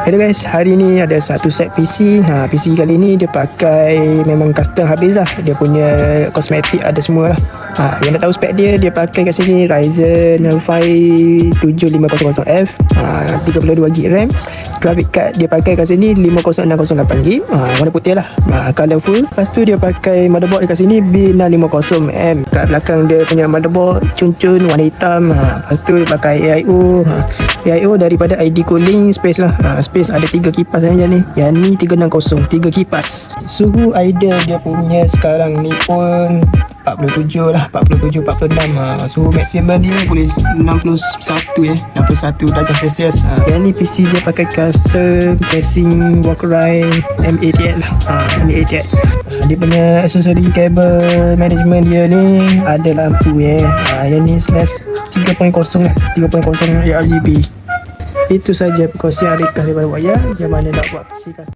Hello guys, hari ni ada satu set PC. PC kali ni dia pakai memang custom habis lah. Dia punya kosmetik ada semua lah. Yang nak tahu spek dia, dia pakai kat sini Ryzen 5 7500F, 32GB RAM. Graphic card dia pakai kat sini 50608GB, warna putih lah, colourful. Lepas tu dia pakai motherboard dekat sini B650M. Kat belakang dia punya motherboard cun-cun warna hitam. Lepas tu dia pakai AIO daripada ID Cooling Space lah. Space ada 3 kipas saja ni. Yang ni 360, 3 kipas. Suhu idle dia punya sekarang ni pun 47 lah, 47, 46. Suhu maksimum dia boleh 61 darjah Celsius. Yang ni PC dia pakai custom casing Walkrai M88 lah. M88. Dia punya aksesori kabel management dia ni ada lampu yang ni slab 3.0 lah, 3.0 RGB. Itu saja perkongsian ringkas daripada Waya. Yang mana nak buat PC custom.